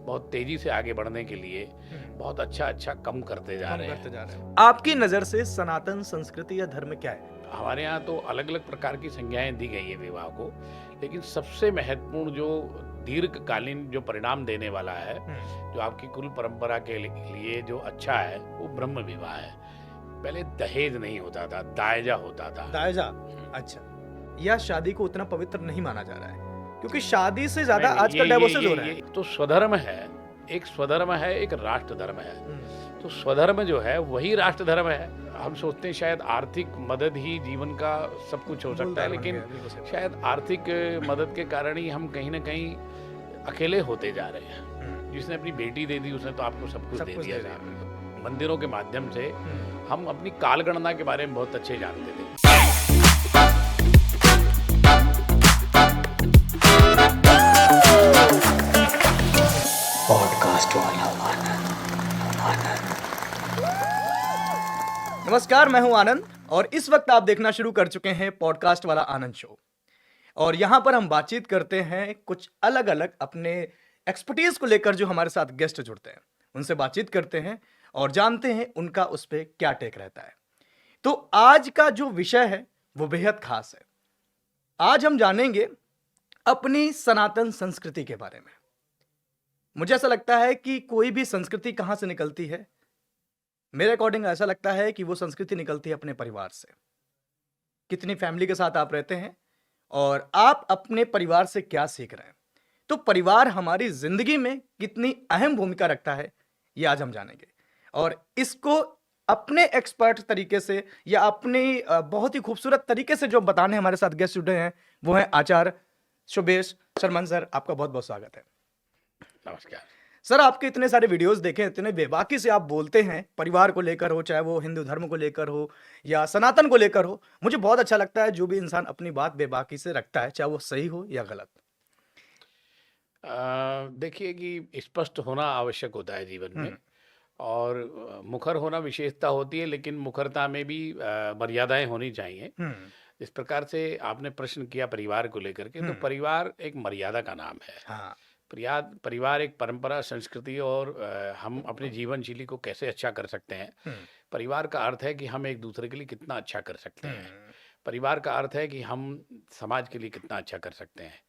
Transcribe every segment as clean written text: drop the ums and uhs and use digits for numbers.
बहुत तेजी से आगे बढ़ने के लिए बहुत अच्छा कम करते जा रहे हैं। आपकी नजर से सनातन संस्कृति या धर्म क्या है? हमारे यहाँ तो अलग अलग प्रकार की संज्ञाएं दी गई है विवाह को, लेकिन सबसे महत्वपूर्ण जो दीर्घकालीन जो परिणाम देने वाला है, जो आपकी कुल परंपरा के लिए जो अच्छा है, वो ब्रह्म विवाह है। पहले दहेज नहीं होता था, दायजा होता था। दायजा? अच्छा। या शादी को उतना पवित्र नहीं माना जा रहा है, क्योंकि शादी से ज्यादा नहीं, आजकल डाइवोर्सेस हो रहे हैं। तो स्वधर्म है, एक स्वधर्म है, एक राष्ट्र धर्म है। तो स्वधर्म जो है वही राष्ट्र धर्म है। हम सोचते हैं शायद आर्थिक मदद ही जीवन का सब कुछ हो सकता है, लेकिन शायद आर्थिक मदद के कारण ही हम कहीं ना कहीं अकेले होते जा रहे हैं। जिसने अपनी बेटी दे दी उसने तो आपको सब कुछ दे दिया। मंदिरों के माध्यम से हम अपनी कालगणना के बारे में बहुत अच्छे जानते थे। पॉडकास्ट वाला आनंद। नमस्कार, मैं हूं आनंद और इस वक्त आप देखना शुरू कर चुके हैं पॉडकास्ट वाला आनंद शो। और यहां पर हम बातचीत करते हैं कुछ अलग अलग अपने एक्सपर्टीज को लेकर। जो हमारे साथ गेस्ट जुड़ते हैं उनसे बातचीत करते हैं और जानते हैं उनका उस पर क्या टेक रहता है। तो आज का जो विषय है वो बेहद खास है। आज हम जानेंगे अपनी सनातन संस्कृति के बारे में। मुझे ऐसा लगता है कि कोई भी संस्कृति कहां से निकलती है, मेरे अकॉर्डिंग ऐसा लगता है कि वो संस्कृति निकलती है अपने परिवार से। कितनी फैमिली के साथ आप रहते हैं और आप अपने परिवार से क्या सीख रहे हैं। तो परिवार हमारी जिंदगी में कितनी अहम भूमिका रखता है, ये आज हम जानेंगे। और इसको अपने एक्सपर्ट तरीके से या अपनी बहुत ही खूबसूरत तरीके से जो बताने हमारे साथ गेस्ट जुड़े हैं वो हैं आचार्य शुभेश शर्मन सर। आपका बहुत बहुत स्वागत है। नमस्कार सर, आपके इतने सारे वीडियोस देखे, इतने बेबाकी से आप बोलते हैं परिवार को लेकर हो, चाहे वो हिंदू धर्म को लेकर हो या सनातन को लेकर हो। मुझे बहुत अच्छा लगता है जो भी इंसान अपनी बात बेबाकी से रखता है, चाहे वो सही हो या गलत। देखिए कि स्पष्ट होना आवश्यक होता है जीवन में, और मुखर होना विशेषता होती है, लेकिन मुखरता में भी मर्यादाएं होनी चाहिए। इस प्रकार से आपने प्रश्न किया परिवार को लेकर के, तो परिवार एक मर्यादा का नाम है। हाँ। परिवार एक परंपरा, संस्कृति और हम अपने जीवन शैली को कैसे अच्छा कर सकते हैं। परिवार का अर्थ है कि हम एक दूसरे के लिए कितना अच्छा कर सकते हैं। परिवार का अर्थ है कि हम समाज के लिए कितना अच्छा कर सकते हैं।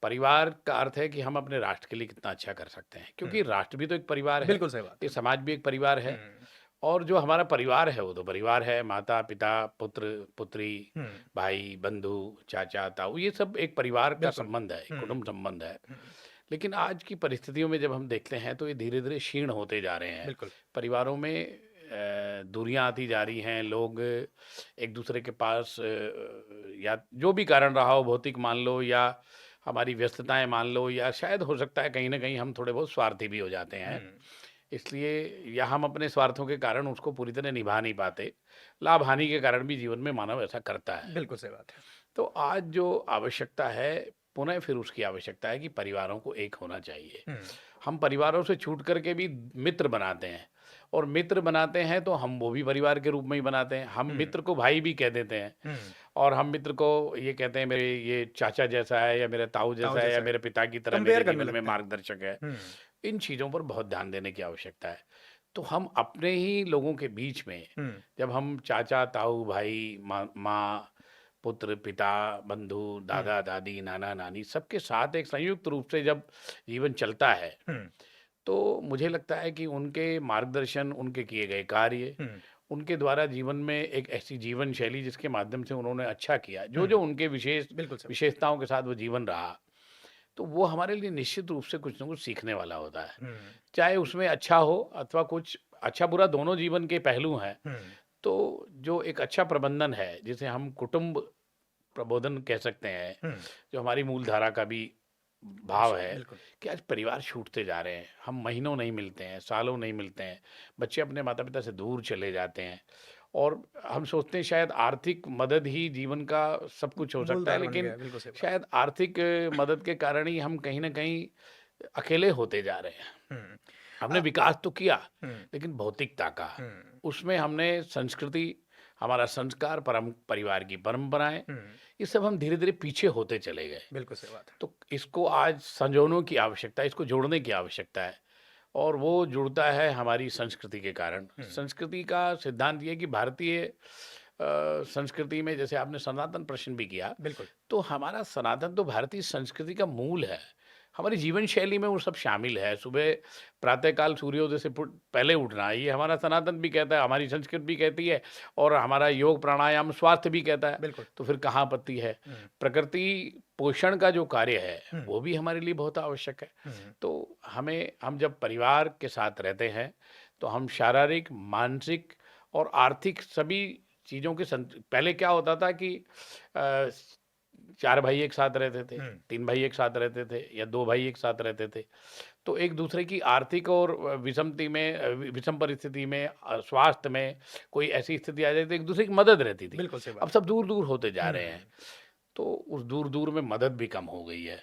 परिवार का अर्थ है कि हम अपने राष्ट्र के लिए कितना अच्छा कर सकते हैं, क्योंकि राष्ट्र भी तो एक परिवार है। बिल्कुल सही बात। ये समाज भी एक परिवार है। और जो हमारा परिवार है वो तो परिवार है, माता पिता, पुत्र पुत्री, भाई बंधु, चाचा ताऊ, ये सब एक परिवार का संबंध है, एक कुटुंब संबंध है। लेकिन आज की परिस्थितियों में जब हम देखते हैं तो ये धीरे धीरे क्षीण होते जा रहे हैं। परिवारों में दूरियां आती जा रही हैं। लोग एक दूसरे के पास या जो भी कारण रहा हो, भौतिक मान लो या हमारी व्यस्तताएं मान लो, या शायद हो सकता है कहीं ना कहीं हम थोड़े बहुत स्वार्थी भी हो जाते हैं। इसलिए या हम अपने स्वार्थों के कारण उसको पूरी तरह निभा नहीं पाते। लाभ हानि के कारण भी जीवन में मानव ऐसा करता है। बिल्कुल सही बात है। तो आज जो आवश्यकता है, पुनः फिर उसकी आवश्यकता है कि परिवारों को एक होना चाहिए। हम परिवारों से छूट करके भी मित्र बनाते हैं, और मित्र बनाते हैं तो हम वो भी परिवार के रूप में ही बनाते हैं। हम मित्र को भाई भी कह देते हैं, और हम मित्र को ये कहते हैं मेरे ये चाचा जैसा है, या मेरे ताऊ जैसा है, या मेरे पिता की तरह मेरे जीवन में मार्गदर्शक है। इन चीज़ों पर बहुत ध्यान देने की आवश्यकता है। तो हम अपने ही लोगों के बीच में जब हम चाचा ताऊ भाई माँ पुत्र पिता बंधु दादा दादी नाना नानी सबके साथ एक संयुक्त रूप से जब जीवन चलता है, तो मुझे लगता है कि उनके मार्गदर्शन, उनके किए गए कार्य, उनके द्वारा जीवन में एक ऐसी जीवन शैली जिसके माध्यम से उन्होंने अच्छा किया, जो जो उनके विशेषताओं के साथ वो जीवन रहा, तो वो हमारे लिए निश्चित रूप से कुछ ना कुछ सीखने वाला होता है। चाहे उसमें अच्छा हो अथवा कुछ अच्छा बुरा दोनों जीवन के पहलू हैं। तो जो एक अच्छा प्रबंधन है, जिसे हम कुटुंब प्रबोधन कह सकते हैं, जो हमारी मूल धारा का भी भाव है कि आज परिवार छूटते जा रहे हैं। हम महीनों नहीं मिलते हैं, सालों नहीं मिलते हैं, बच्चे अपने माता पिता से दूर चले जाते हैं, और हम सोचते हैं शायद आर्थिक मदद ही जीवन का सब कुछ हो सकता है, लेकिन शायद आर्थिक मदद के कारण ही हम कहीं ना कहीं अकेले होते जा रहे हैं। हमने विकास तो किया, लेकिन भौतिकता का, उसमें हमने संस्कृति, हमारा संस्कार, परिवार की परंपराएं, हम्म, ये सब हम धीरे धीरे पीछे होते चले गए। बिल्कुल सही बात है। तो इसको आज संजोने की आवश्यकता है, इसको जोड़ने की आवश्यकता है, और वो जुड़ता है हमारी संस्कृति के कारण। संस्कृति का सिद्धांत ये है कि भारतीय संस्कृति में, जैसे आपने सनातन प्रश्न भी किया, बिल्कुल। तो हमारा सनातन तो भारतीय संस्कृति का मूल है। हमारी जीवन शैली में वो सब शामिल है। सुबह प्रातःकाल सूर्योदय से पहले उठना, ये हमारा सनातन भी कहता है, हमारी संस्कृति भी कहती है, और हमारा योग प्राणायाम स्वास्थ्य भी कहता है। बिल्कुल। तो फिर कहाँ आपत्ति है? प्रकृति पोषण का जो कार्य है वो भी हमारे लिए बहुत आवश्यक है। तो हम जब परिवार के साथ रहते हैं तो हम शारीरिक, मानसिक और आर्थिक सभी चीज़ों के पहले क्या होता था कि अ, 4 भाई एक साथ रहते थे, 3 भाई एक साथ रहते थे, या 2 भाई एक साथ रहते थे। तो एक दूसरे की आर्थिक और विषम परिस्थिति में, स्वास्थ्य में कोई ऐसी स्थिति आ जाती तो एक दूसरे की मदद रहती थी। बिल्कुल सही अब बात। सब दूर-दूर होते जा रहे हैं, तो उस दूर-दूर में मदद भी कम हो गई है।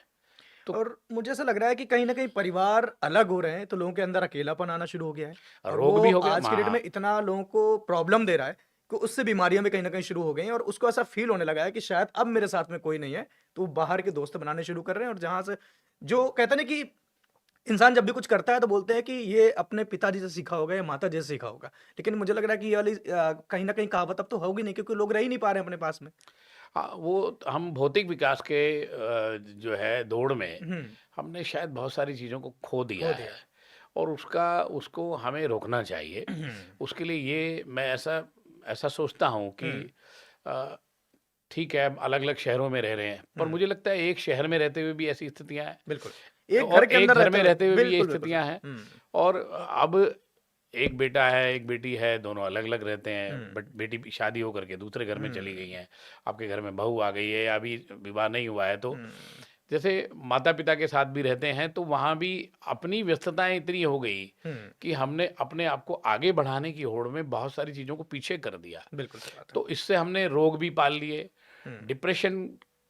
तो और मुझे ऐसा लग रहा है कि कहीं न कहीं परिवार अलग हो रहे हैं, तो लोगों के अंदर अकेलापन आना शुरू हो गया है। और रोग वो भी हो गए। आज की डेट हाँ, में इतना लोगों को प्रॉब्लम दे रहा है कि उससे बीमारियाँ भी कहीं न कहीं शुरू हो गई हैं और उसको ऐसा फ़ील होने लगा है कि शायद अब मेरे साथ में कोई नहीं है, तो वो बाहर के दोस्त बनाने शुरू कर रहे हैं और जहाँ से जो कहते हैं ना कि इंसान जब भी कुछ करता है तो बोलते हैं कि ये अपने पिताजी से सीखा होगा या माताजी से सीखा होगा। लेकिन मुझे लग रहा है कि ये वाली कहीं न कहीं कहावत अब तो होगी नहीं क्योंकि लोग रह ही नहीं पा रहे हैं अपने पास में। हाँ, वो हम भौतिक विकास के जो है दौड़ में हुँ, हमने शायद बहुत सारी चीज़ों को खो दिया खो है, दिया। और उसको हमें रोकना चाहिए। उसके लिए ये मैं ऐसा ऐसा सोचता हूँ कि हुँ, अ, ठीक है, अलग अलग शहरों में रह रहे हैं, पर हुँ, मुझे लगता है एक शहर में रहते हुए भी ऐसी स्थितियां हैं, बिल्कुल। एक घर और के एक अंदर घर रहते में हुए रहते हुए भी ये बिल्कुल, बिल्कुल सही। स्थितियां हैं। हुँ, और अब एक बेटा है, एक बेटी है, दोनों अलग अलग रहते हैं, हुँ, बट बेटी की शादी होकर के दूसरे घर में चली हुँ, गई हैं, आपके घर में बहू आ गई है, या अभी विवाह नहीं हुआ है, तो हुँ, जैसे माता पिता के साथ भी रहते हैं, तो वहाँ भी अपनी व्यस्तताएं इतनी हो गई हुँ, कि हमने अपने आप को आगे बढ़ाने की होड़ में बहुत सारी चीज़ों को पीछे कर दिया। बिल्कुल सही बात है। तो इससे हमने रोग भी पाल लिए, हुँ, डिप्रेशन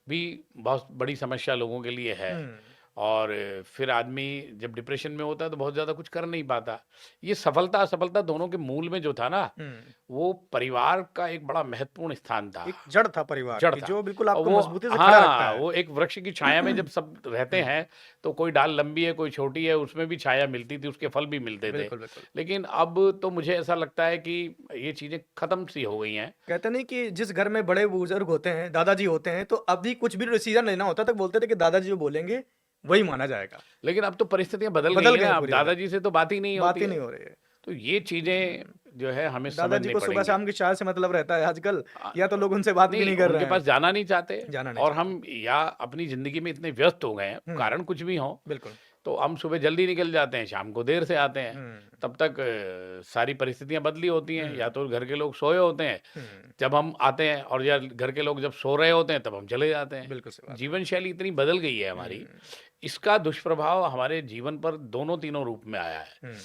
भी बहुत बड़ी समस्या लोगों के लिए है, हुँ, और फिर आदमी जब डिप्रेशन में होता है तो बहुत ज़्यादा कुछ कर नहीं पाता। ये सफलता असफलता दोनों के मूल में जो था ना, हुँ। वो परिवार का एक बड़ा महत्वपूर्ण स्थान था, एक जड़ था परिवार जड़ की था। जो बिल्कुल और आपको वो, मज़बूती से खड़ा रखता हाँ, है। वो एक वृक्ष की छाया में जब सब रहते हुँ, हैं, तो कोई डाल लंबी है, कोई छोटी है, उसमें भी छाया मिलती थी, उसके फल भी मिलते थे। बिल्कुल, बिल्कुल। लेकिन अब तो मुझे ऐसा लगता है कि ये चीज़ें खत्म सी हो गई हैं। कहते नहीं कि जिस घर में बड़े-बुज़ुर्ग होते हैं, दादाजी होते हैं, तो अभी कुछ भी डिसीज़न लेना होता है तो बोलते थे कि दादाजी जो बोलेंगे, वही माना जाएगा। लेकिन अब तो परिस्थितियाँ बदल गई बदल हैं गए ना, हैं अब पूरी तरह। दादाजी से तो बात ही नहीं बात होती ही है। नहीं हो रही है। तो ये चीज़ें हुँ, जो है हमें दादाजी समझनी को पड़ेंगी। सुबह-शाम की चाय से मतलब रहता है आजकल अ, या तो लोग उनसे बात भी नहीं, नहीं कर उनके रहे हैं, पास जाना नहीं चाहते, जाना नहीं और चाहते। हम या अपनी ज़िंदगी में इतने व्यस्त हो गए हैं, हुँ, कारण कुछ भी हो, बिल्कुल। तो हम सुबह जल्दी निकल जाते हैं, शाम को देर से आते हैं। हुँ, तब तक सारी परिस्थितियाँ बदली होती हैं, या हुँ, तो घर के लोग सोए होते हैं, हुँ, जब हम आते हैं, और या घर के लोग जब सो रहे होते हैं, तब हम चले जाते हैं। बिल्कुल सही बात है। जीवन शैली इतनी बदल गई है हमारी, हुँ, इसका दुष्प्रभाव हमारे जीवन पर दोनों-तीनों रूप में आया है। हुँ,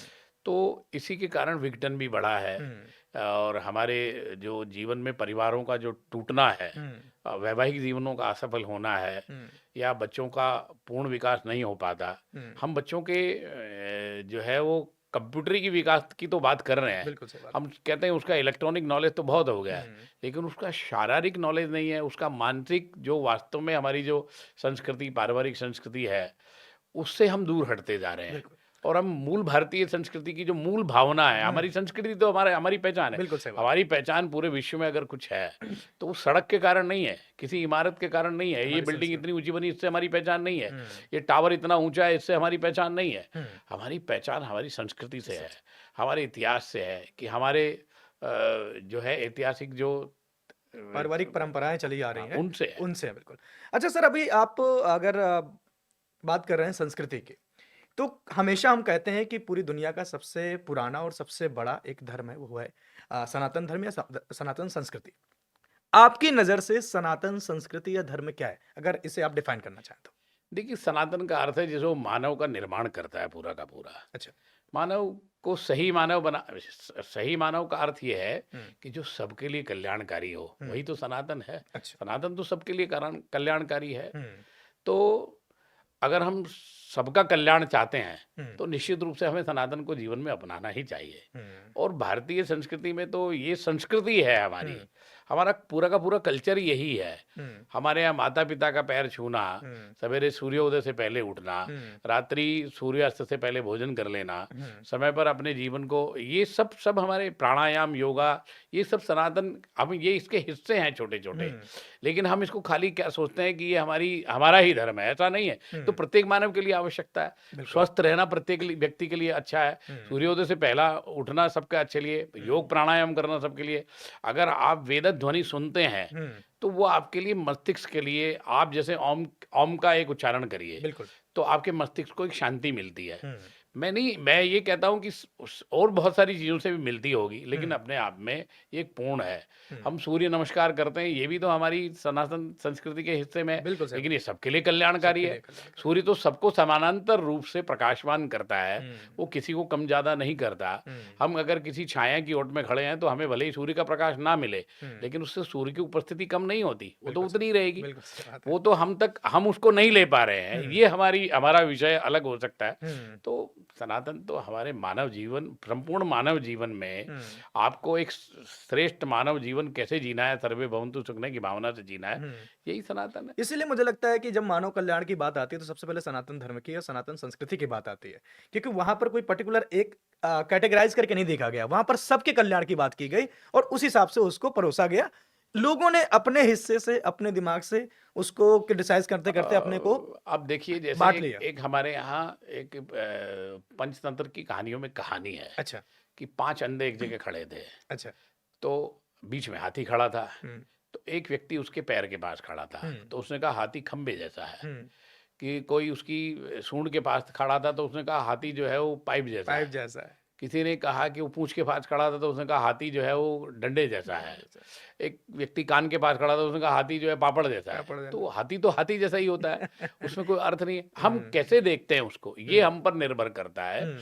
तो इसी के कारण विघटन भी बढ़ा है, हुँ, और हमारे जो जीवन में परिवारों का जो टूटना है, हुँ, वैवाहिक जीवनों का असफल होना है, हुँ, या बच्चों का पूर्ण विकास नहीं हो पाता। हुँ, हम बच्चों के जो है वो कंप्यूटरी की विकास की तो बात कर रहे हैं। बिल्कुल सही बात है। हम कहते हैं उसका इलेक्ट्रॉनिक नॉलेज तो बहुत हो गया है, हुँ, लेकिन उसका शारीरिक नॉलेज नहीं है, उसका मानसिक जो वास्तव में हमारी जो संस्कृति, पारिवारिक संस्कृति है, उससे हम दूर हटते जा रहे हैं। बिल्कुल। और हम मूल भारतीय संस्कृति की जो मूल भावना है, हुँ, हमारी संस्कृति तो हमारी पहचान है। बिल्कुल सही बात हमारी पहचान पूरे विश्व में अगर कुछ है, तो वो सड़क के कारण नहीं है, किसी इमारत के कारण नहीं है। ये हमारी बिल्डिंग संस्कृति। इतनी ऊँची बनी, इससे हमारी पहचान नहीं है। हुँ, ये टावर इतना ऊँचा है, इससे हमारी पहचान नहीं है। हुँ, हमारी पहचान हमारी संस्कृति से है, सच हमारे इतिहास से है, कि हमारे जो है ऐतिहासिक जो पारिवारिक परंपराएँ चली आ रही हैं, उनसे है। उनसे है बिल्कुल। अच्छा सर अभी आप अगर बात कर रहे हैं संस्कृति की, तो हमेशा हम कहते हैं कि पूरी दुनिया का सबसे पुराना और सबसे बड़ा एक धर्म है, वो है सनातन धर्म या सनातन संस्कृति। आपकी नज़र से सनातन संस्कृति या धर्म क्या है? अगर इसे आप डिफाइन करना चाहें तो? देखिए, सनातन का अर्थ है जैसे वो मानव का निर्माण करता है पूरा का पूरा। अच्छा। मानव को सही मानव का अर्थ ये है हुँ, कि जो सबके लिए कल्याणकारी हो, हुँ, वही तो सनातन है। अच्छा। सनातन तो सबके लिए कल्याणकारी है। हुँ, तो अगर हम सबका कल्याण चाहते हैं, हुँ, तो निश्चित रूप से हमें सनातन को जीवन में अपनाना ही चाहिए। हुँ, और भारतीय संस्कृति में तो ये संस्कृति है हमारी, हमारा पूरा का पूरा कल्चर यही है। हमारे यहाँ माता पिता का पैर छूना, सवेरे सूर्योदय से पहले उठना, रात्रि सूर्यास्त से पहले भोजन कर लेना, समय पर अपने जीवन को, ये सब सब हमारे प्राणायाम, योगा, ये सब सनातन, हम ये इसके हिस्से हैं छोटे छोटे। लेकिन हम इसको खाली क्या सोचते हैं कि ये हमारा ही धर्म है, ऐसा नहीं है। तो प्रत्येक मानव के लिए आवश्यकता है, स्वस्थ रहना प्रत्येक व्यक्ति के लिए अच्छा है, सूर्योदय से पहला उठना सबके अच्छे लिए, योग प्राणायाम करना सबके लिए। अगर आप वेद ध्वनि सुनते हैं तो वो आपके लिए, मस्तिष्क के लिए, आप जैसे ओम ओम का एक उच्चारण करिए तो आपके मस्तिष्क को एक शांति मिलती है। मैं ये कहता हूँ कि और बहुत सारी चीज़ों से भी मिलती होगी, लेकिन अपने आप में ये एक पूर्ण है। हम सूर्य नमस्कार करते हैं, ये भी तो हमारी सनातन संस्कृति के हिस्से में है, लेकिन ये सबके लिए कल्याणकारी है। सूर्य तो सबको समानांतर रूप से प्रकाशवान करता है, वो किसी को कम ज्यादा नहीं करता। हम अगर किसी छाया की ओट में खड़े हैं तो हमें भले ही सूर्य का प्रकाश ना मिले, लेकिन उससे सूर्य की उपस्थिति कम नहीं होती, वो तो उतनी ही रहेगी। वो तो हम उसको नहीं ले पा रहे हैं, ये हमारा विषय अलग हो सकता है। तो सनातन तो हमारे मानव जीवन, संपूर्ण मानव जीवन में आपको एक श्रेष्ठ मानव जीवन कैसे जीना है, सर्वे भवन्तु सुखिनः की भावना से जीना है, यही सनातन है। इसीलिए मुझे लगता है कि जब मानव कल्याण की बात आती है तो सबसे पहले सनातन धर्म की या सनातन संस्कृति की बात आती है, क्योंकि वहां पर कोई पर्टिकुलर एक कैटेगराइज करके नहीं देखा गया, वहां पर सबके कल्याण की बात की गई और उस हिसाब से उसको परोसा गया। लोगों ने अपने हिस्से से, अपने दिमाग से उसको क्रिटिसाइज करते करते अपने को अब देखिए, जैसे बांट लिया। एक हमारे यहाँ एक पंचतंत्र की कहानियों में कहानी है अच्छा कि 5 अंधे एक जगह खड़े थे। अच्छा तो बीच में हाथी खड़ा था। तो एक व्यक्ति उसके पैर के पास खड़ा था, तो उसने कहा हाथी खंबे जैसा है। कि कोई उसकी सूंड के पास खड़ा था तो उसने कहा हाथी जो है वो पाइप जैसा है। किसी ने कहा कि वो पूंछ के पास खड़ा था तो उसने कहा हाथी जो है वो डंडे जैसा है। एक व्यक्ति कान के पास खड़ा था, उसने कहा हाथी जो है पापड़ जैसा है। तो हाथी जैसा ही होता है, उसमें कोई अर्थ नहीं है। हम कैसे देखते हैं उसको, ये हम पर निर्भर करता है।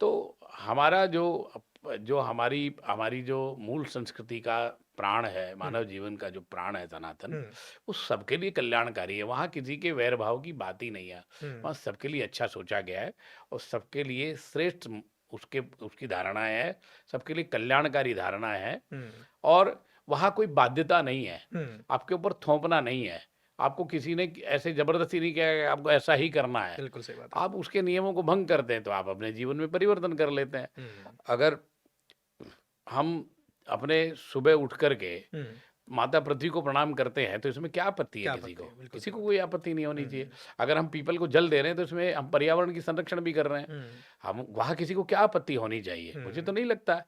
तो हमारा जो हमारी जो मूल संस्कृति का प्राण है, मानव जीवन का जो प्राण है सनातन, वो सबके लिए कल्याणकारी है। वहाँ किसी के वैर भाव की बात ही नहीं है, वहाँ सबके लिए अच्छा सोचा गया है और सबके लिए श्रेष्ठ उसकी धारणाएं है, सबके लिए कल्याणकारी धारणाएं है। और वहाँ कोई बाध्यता नहीं है, आपके ऊपर थोपना नहीं है, आपको किसी ने ऐसे जबरदस्ती नहीं किया कि आपको ऐसा ही करना है। बिल्कुल सही बात है। आप उसके नियमों को भंग करते हैं तो आप अपने जीवन में परिवर्तन कर लेते हैं। अगर हम अपने सुबह उठ करके माता पृथ्वी को प्रणाम करते हैं तो इसमें क्या आपत्ति है? किसी को कोई आपत्ति नहीं होनी चाहिए। अगर हम पीपल को जल दे रहे हैं तो इसमें हम पर्यावरण की संरक्षण भी कर रहे हैं। हम वहाँ किसी को क्या आपत्ति होनी चाहिए? मुझे तो नहीं लगता।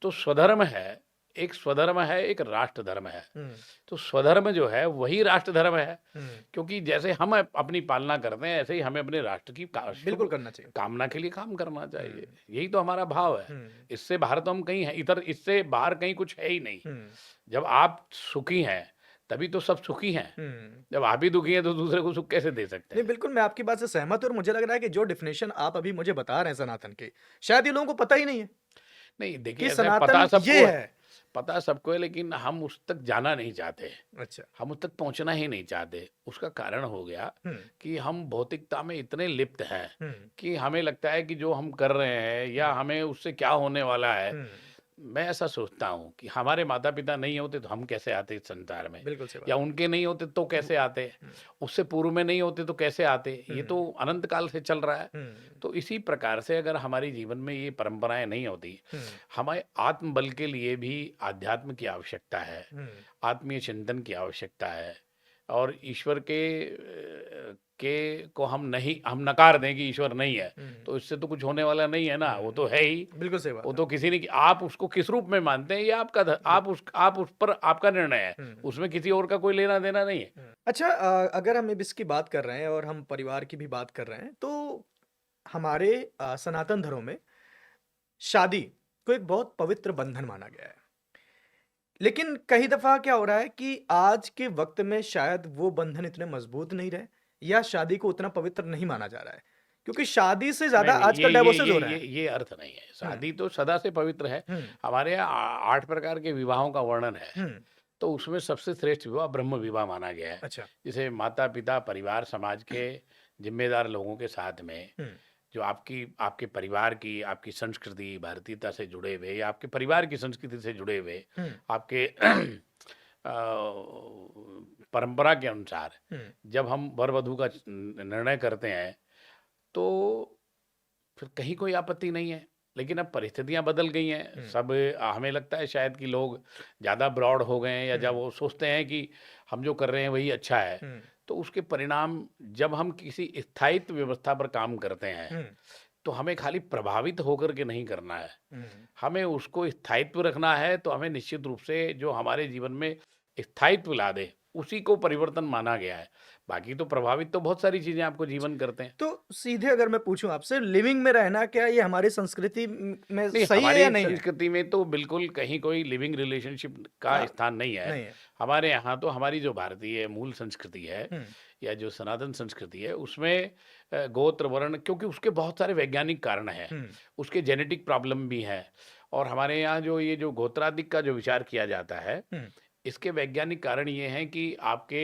तो स्वधर्म है, एक स्वधर्म है, एक राष्ट्र धर्म है। तो स्वधर्म जो है वही राष्ट्र धर्म है, क्योंकि जैसे हम अपनी पालना करते हैं ऐसे ही हमें अपने राष्ट्र की बिल्कुल करना चाहिए, कामना के लिए काम करना चाहिए। यही तो हमारा भाव है। इससे बाहर तो हम कहीं है, इधर इससे बाहर कहीं कुछ है ही नहीं। जब आप सुखी हैं तभी तो सब सुखी हैं। जब आप ही दुखी हैं तो दूसरे को सुख कैसे दे सकते हैं? नहीं, बिल्कुल मैं आपकी बात से सहमत हूं और मुझे लग रहा है कि जो डिफिनेशन आप अभी मुझे बता रहे हैं सनातन की, शायद ये लोगों को पता ही नहीं है। नहीं, देखिए, सनातन ये है, पता सबको है, लेकिन हम उस तक जाना नहीं चाहते। अच्छा, हम उस तक पहुंचना ही नहीं चाहते। उसका कारण हो गया कि हम भौतिकता में इतने लिप्त हैं कि हमें लगता है कि जो हम कर रहे हैं या हमें उससे क्या होने वाला है। मैं ऐसा सोचता हूँ कि हमारे माता पिता नहीं होते तो हम कैसे आते इस संसार में, बिल्कुल सही बात। या उनके नहीं होते तो कैसे आते, उससे पूर्व में नहीं होते तो कैसे आते। ये तो अनंत काल से चल रहा है। तो इसी प्रकार से अगर हमारे जीवन में ये परंपराएं नहीं होती, हमारे आत्मबल के लिए भी आध्यात्म की आवश्यकता है, आत्मीय चिंतन की आवश्यकता है। और ईश्वर को हम नकार दें कि ईश्वर नहीं है, तो इससे तो कुछ होने वाला नहीं है ना। वो तो है ही, बिल्कुल सही बात। वो तो किसी ने, आप उसको किस रूप में मानते हैं ये आप उस पर आपका निर्णय है, उसमें किसी और का कोई लेना देना नहीं है। अच्छा, अगर हम इसकी बात कर रहे हैं और हम परिवार की भी बात कर रहे हैं, तो हमारे सनातन धर्म में शादी को एक बहुत पवित्र बंधन माना गया है। लेकिन कई दफा क्या हो रहा है कि आज के वक्त में शायद वो बंधन इतने मजबूत नहीं रहे या शादी को उतना पवित्र नहीं माना जा रहा है, क्योंकि शादी से ज्यादा आजकल डाइवोर्सेस हो रहे हैं। ये अर्थ नहीं है। शादी तो सदा से पवित्र है। हमारे यहाँ 8 प्रकार के विवाहों का वर्णन है। तो उसमें सबसे श्रेष्ठ विवाह ब्रह्म विवाह माना गया है। अच्छा, जिसे माता पिता, परिवार, समाज के जिम्मेदार लोगों के साथ में, जो आपके परिवार की, आपकी संस्कृति, भारतीयता से जुड़े हुए या आपके परिवार की संस्कृति से जुड़े हुए, हुँ, आपके परंपरा के अनुसार हुँ, जब हम वर-वधू का निर्णय करते हैं, तो फिर कहीं कोई आपत्ति नहीं है। लेकिन अब परिस्थितियाँ बदल गई हैं। हुँ, सब हमें लगता है शायद कि लोग ज़्यादा ब्रॉड हो गए हैं या जब हुँ, वो सोचते हैं कि हम जो कर रहे हैं वही अच्छा है। हुँ, तो उसके परिणाम जब हम किसी स्थायित्व व्यवस्था पर काम करते हैं, हुँ, तो हमें खाली प्रभावित होकर के नहीं करना है। हुँ, हमें उसको स्थायित्व रखना है, तो हमें निश्चित रूप से जो हमारे जीवन में स्थायित्व ला दे, उसी को परिवर्तन माना गया है। बाकी तो प्रभावित तो बहुत सारी चीज़ें आपको जीवन करते हैं। तो सीधे अगर मैं पूछूँ आपसे, लिविंग में रहना क्या ये हमारी संस्कृति में नहीं, सही है या हमारी नहीं है? संस्कृति में तो बिल्कुल कहीं कोई लिविंग रिलेशनशिप का हाँ, स्थान नहीं है। नहीं है। हमारे यहाँ तो हमारी जो भारतीय मूल संस्कृति है हुँ, या जो सनातन संस्कृति है उसमें गोत्र, वर्ण क्योंकि उसके बहुत सारे वैज्ञानिक कारण हैं। हुँ, उसके जेनेटिक प्रॉब्लम भी हैं और हमारे यहाँ जो ये जो गोत्रादिक का जो विचार किया जाता है, हुँ, इसके वैज्ञानिक कारण ये हैं कि आपके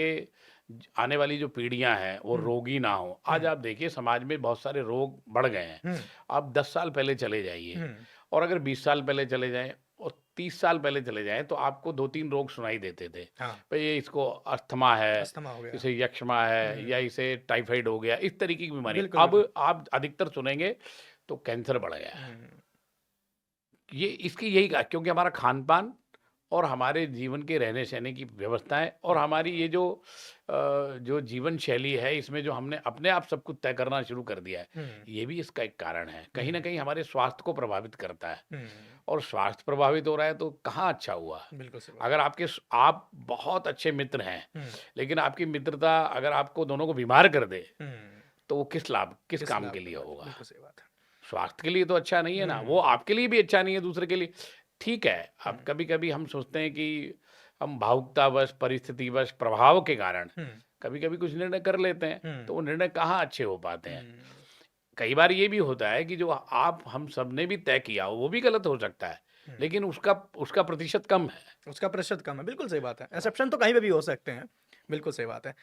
आने वाली जो पीढ़ियां हैं वो हुँ, रोगी ना हो। आज हुँ, आप देखिए समाज में बहुत सारे रोग बढ़ गए हैं। हुँ, आप 10 साल पहले चले जाइए हुँ, और अगर 20 साल पहले चले जाएं और 30 साल पहले चले जाएं तो आपको 2-3 रोग सुनाई देते थे। हाँ, भाई ये इसको अस्थमा है, अस्थमा हो गया। इसे यक्ष्मा है हुँ, या इसे टाइफाइड हो गया, इस तरीके की बीमारी। बिल्कुल, अब बिल्कुल। आप अधिकतर सुनेंगे तो कैंसर बढ़ गया है। हुँ, ये इसकी यही क्योंकि हमारा खान-पान और हमारे जीवन के रहने-सहने की व्यवस्थाएँ और हुँ, हमारी ये जो जीवन शैली है, इसमें जो हमने अपने आप सब कुछ तय करना शुरू कर दिया है, हुँ, ये भी इसका एक कारण है। कहीं न हुँ, कहीं हमारे स्वास्थ्य को प्रभावित करता है हुँ, और स्वास्थ्य प्रभावित हो रहा है तो कहाँ अच्छा हुआ। बिल्कुल सही बात। अगर आप बहुत अच्छे मित्र हैं, हुँ, लेकिन आपकी मित्रता अगर आपको दोनों को बीमार कर दे, हुँ, तो वो किस किस काम लाभ के की लिए बात है, होगा? बिल्कुल सही बात है। स्वास्थ्य के लिए तो अच्छा नहीं है ना, वो हुँ, आपके लिए भी अच्छा नहीं है, दूसरे के लिए ठीक है। हुँ, अब कभी-कभी हम सोचते हैं कि हम भावुकतावश, परिस्थितिवश, प्रभाव के कारण हुँ, कभी-कभी कुछ निर्णय कर लेते हैं, हुँ, तो वो निर्णय कहाँ अच्छे हो पाते हैं। हुँ, कई बार ये भी होता है कि जो आप हम सबने भी तय किया हो, वो भी गलत हो सकता है, हुँ। लेकिन उसका उसका प्रतिशत कम है। उसका प्रतिशत कम है, बिल्कुल सही बात है। हाँ। एक्सेप्शन तो कहीं पे भी हो सकते हैं, बिल्कुल सही बात है।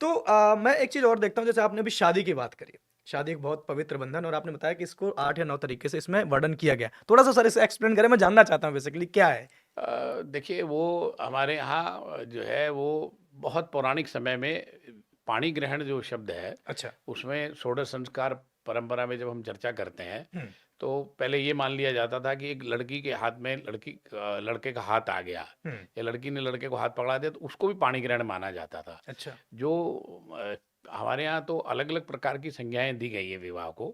तो मैं एक चीज़ और देखता हूँ, जैसे आपने अभी शादी की बात करी। शादी एक बहुत पवित्र बंधन और आपने बताया कि इसको 8 या 9 तरीके से इसमें वर्णन किया गया। थोड़ा-सा सर इसे एक्सप्लेन करें, मैं जानना चाहता हूँ बेसिकली क्या है? देखिए वो हमारे यहाँ जो है वो बहुत पौराणिक समय में पाणी ग्रहण जो शब्द है, अच्छा। उसमें षोडश संस्कार परंपरा में जब हम चर्चा करते हैं, हुँ, तो पहले ये मान लिया जाता था कि एक लड़की के हाथ में लड़के का हाथ आ गया हुँ, या लड़की ने लड़के को हाथ पकड़ा दिया, तो उसको भी पाणी ग्रहण माना जाता था। अच्छा। जो अ, हमारे यहाँ तो अलग-अलग प्रकार की संज्ञाएँ दी गई है विवाह को,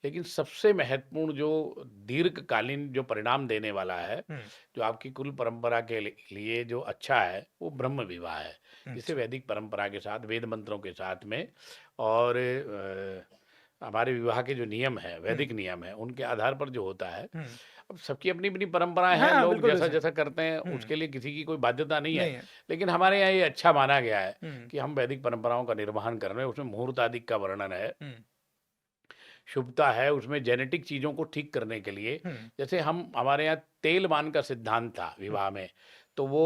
लेकिन सबसे महत्वपूर्ण जो दीर्घकालीन जो परिणाम देने वाला है, हुँ, जो आपकी कुल परंपरा के लिए जो अच्छा है, वो ब्रह्म विवाह है। जिसे अच्छा। वैदिक परंपरा के साथ, वेद मंत्रों के साथ में और हमारे विवाह के जो नियम हैं, हुँ, वैदिक नियम हैं, उनके आधार पर जो होता है। हुँ। अब सबकी अपनी-अपनी परंपराएँ हैं, हाँ, लोग बिल्कुल वैसा। जैसा-जैसा करते हैं, हुँ, उसके लिए किसी की कोई बाध्यता नहीं है। नहीं है। लेकिन हमारे यहाँ ये अच्छा माना गया है हुँ, कि हम वैदिक परंपराओं का निर्वहन कर रहे हैं, उसमें मुहूर्त आदि का वर्णन है, हुँ, शुभता है, उसमें जेनेटिक चीज़ों को ठीक करने के लिए हुँ, जैसे हमारे यहाँ तेल-बान का सिद्धांत था हुँ। विवाह में, तो वो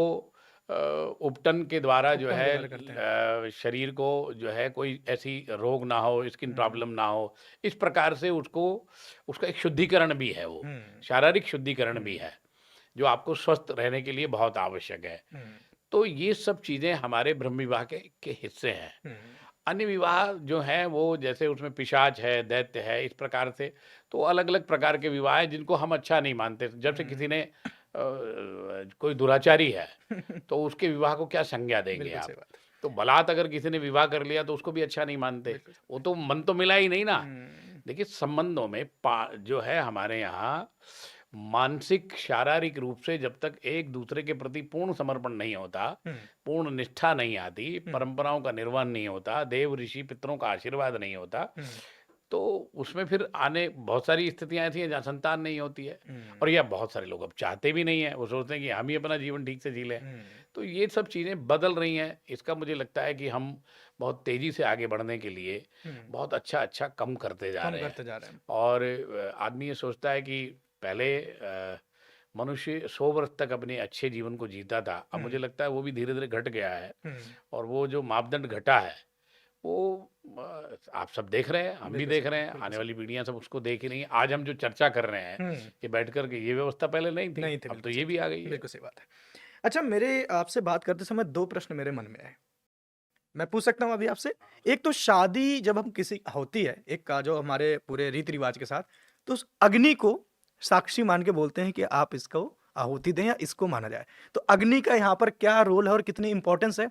उपटन के द्वारा जो उपटन के है द्वारा करते हैं। शरीर को जो है कोई ऐसी रोग ना हो, स्किन हुँ, प्रॉब्लम ना हो, इस प्रकार से उसको उसका एक शुद्धिकरण भी है वो, हुँ, शारीरिक शुद्धिकरण भी हुँ, है, जो आपको स्वस्थ रहने के लिए बहुत आवश्यक है। हुँ, तो ये सब चीज़ें हमारे ब्रह्म विवाह के हिस्से हैं। हुँ, अन्य विवाह जो हैं वो जैसे उसमें पिशाच है, दैत्य है, इस प्रकार से तो अलग-अलग प्रकार के विवाह हैं जिनको हम अच्छा नहीं मानते। जब से हुँ। किसी ने कोई दुराचारी है, तो उसके विवाह को क्या संज्ञा देंगे बिल्कुल आप? सही बात है। तो बलात् अगर किसी ने विवाह कर लिया तो उसको भी अच्छा नहीं मानते। बिल्कुल। वो तो मन तो मिला ही नहीं ना। हुँ, देखिए संबंधों में जो है हमारे यहाँ मानसिक, शारीरिक रूप से जब तक एक दूसरे के प्रति पूर्ण समर्पण नहीं होता, हुँ, पूर्ण निष्ठा नहीं आती, हुँ, परंपराओं का निर्वहन नहीं होता, देव ऋषि पितरों का आशीर्वाद नहीं होता, हुँ, तो उसमें फिर आने बहुत सारी स्थितियाँ ऐसी हैं जहाँ संतान नहीं होती है। हुँ, और या बहुत सारे लोग अब चाहते भी नहीं हैं, वो सोचते हैं कि हम ही अपना जीवन ठीक से जी लें। हुँ, तो ये सब चीज़ें बदल रही हैं, इसका मुझे लगता है कि हम बहुत तेज़ी से आगे बढ़ने के लिए हुँ। बहुत अच्छा-अच्छा कम करते जा कम रहे हैं। करते जा रहे हैं। और आदमी ये सोचता है कि पहले मनुष्य 100 वर्ष तक अपने अच्छे जीवन को जीता था। अब हुँ, मुझे लगता है वो भी धीरे-धीरे घट गया है हुँ, और वो जो मापदंड घटा है, वो आप सब देख रहे हैं, हम भी बिल्कुल देख सही रहे बात, हैं, बिल्कुल आने सही वाली पीढ़ियां सब उसको देख ही रही हैं। आज हम जो चर्चा कर रहे हैं बात। कि बैठ कर के, ये व्यवस्था पहले नहीं थी, नहीं थे, अब तो बिल्कुल ये सही भी आ गई है। बिल्कुल सही बात है। अच्छा, मेरे आपसे बात करते समय 2 प्रश्न मेरे मन में आए। मैं पूछ सकता हूँ अभी आपसे? एक तो शादी जब हम किसी होती है, एक का जो हमारे पूरे रीति-रिवाज के साथ, तो उस अग्नि को साक्षी मान के बोलते हैं कि आप इसको आहुति दें या इसको माना जाए। तो अग्नि का यहाँ पर क्या रोल है और कितनी इम्पोर्टेंस है?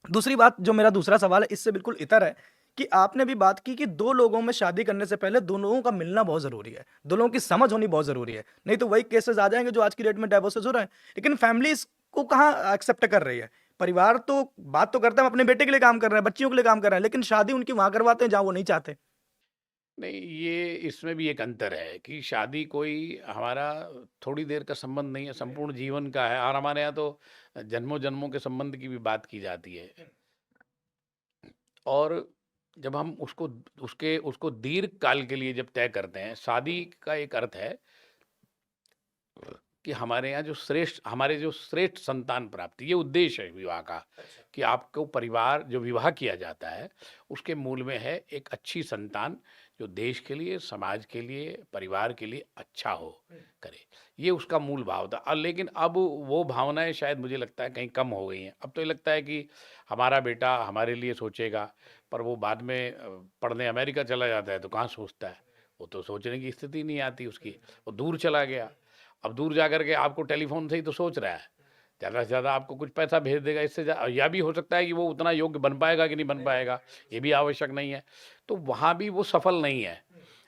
दूसरी बात जो मेरा दूसरा सवाल है इससे बिल्कुल इतर है कि आपने भी बात की कि 2 लोगों में शादी करने से पहले 2 लोगों का मिलना बहुत ज़रूरी है। 2 लोगों की समझ होनी बहुत ज़रूरी है। नहीं तो वही केसेज़ आ जाएँगे जो आज की डेट में डिवोर्सेज़ हो रहे हैं। लेकिन फैमिली इसको कहाँ एक्सेप्ट कर रही है। परिवार तो बात तो करता है, हम अपने बेटे के लिए काम कर रहे हैं, बच्चियों के लिए काम कर रहे हैं, लेकिन शादी उनकी वहाँ करवाते हैं जहाँ वो नहीं चाहते। नहीं, ये इसमें भी एक अंतर है कि शादी कोई हमारा थोड़ी देर का संबंध नहीं है, संपूर्ण जीवन का है। और हमारे यहाँ तो जन्मों-जन्मों के संबंध की भी बात की जाती है। और जब हम उसको दीर्घ काल के लिए जब तय करते हैं, शादी का एक अर्थ है कि हमारे जो श्रेष्ठ संतान प्राप्ति, ये उद्देश्य है विवाह का। कि आपको परिवार जो विवाह किया जाता है, उसके मूल में है एक अच्छी संतान जो देश के लिए, समाज के लिए, परिवार के लिए अच्छा हो करे। ये उसका मूल भाव था। लेकिन अब वो भावनाएं शायद मुझे लगता है कहीं कम हो गई हैं। अब तो ये लगता है कि हमारा बेटा हमारे लिए सोचेगा, पर वो बाद में पढ़ने अमेरिका चला जाता है तो कहाँ सोचता है। वो तो सोचने की स्थिति नहीं आती उसकी, वो दूर चला गया। अब दूर जा कर के आपको टेलीफ़ोन से ही तो सोच रहा है। ज़्यादा से ज़्यादा आपको कुछ पैसा भेज देगा, इससे या भी हो सकता है कि वो उतना योग्य बन पाएगा कि नहीं बन पाएगा, ये भी आवश्यक नहीं है। तो वहाँ भी वो सफल नहीं है।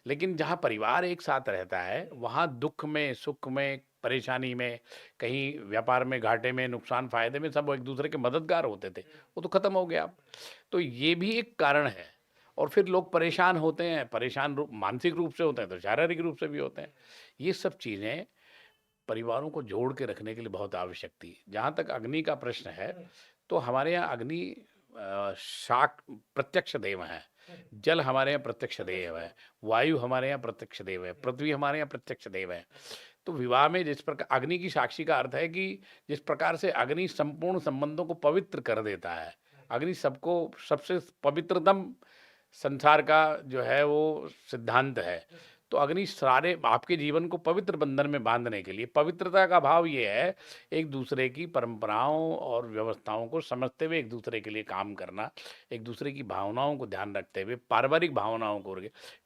लेकिन जहाँ परिवार एक साथ रहता है, वहाँ दुःख में, सुख में, परेशानी में, कहीं व्यापार में, घाटे में, नुकसान, फ़ायदे में सब एक-दूसरे के मददगार होते थे। वो तो ख़त्म हो गया अब। तो ये भी एक कारण है। और फिर लोग परेशान होते हैं, परेशान मानसिक रूप से होते हैं, तो शारीरिक रूप से भी होते हैं। ये सब चीज़ें परिवारों को जोड़ के रखने के लिए बहुत आवश्यक थी। जहाँ तक अग्नि का प्रश्न है, तो हमारे यहाँ अग्नि शाक प्रत्यक्ष देव हैं। जल हमारे यहाँ प्रत्यक्ष देव है, वायु हमारे यहाँ प्रत्यक्ष देव है, पृथ्वी हमारे यहाँ प्रत्यक्ष देव है। तो विवाह में जिस प्रकार अग्नि की साक्षी का अर्थ है कि जिस प्रकार से अग्नि संपूर्ण संबंधों को पवित्र कर देता है, अग्नि सबको सबसे पवित्रतम संसार का जो है वो सिद्धांत है। तो अग्नि सारे आपके जीवन को पवित्र बंधन में बांधने के लिए, पवित्रता का भाव ये है एक दूसरे की परंपराओं और व्यवस्थाओं को समझते हुए एक दूसरे के लिए काम करना, एक दूसरे की भावनाओं को ध्यान रखते हुए, पारिवारिक भावनाओं को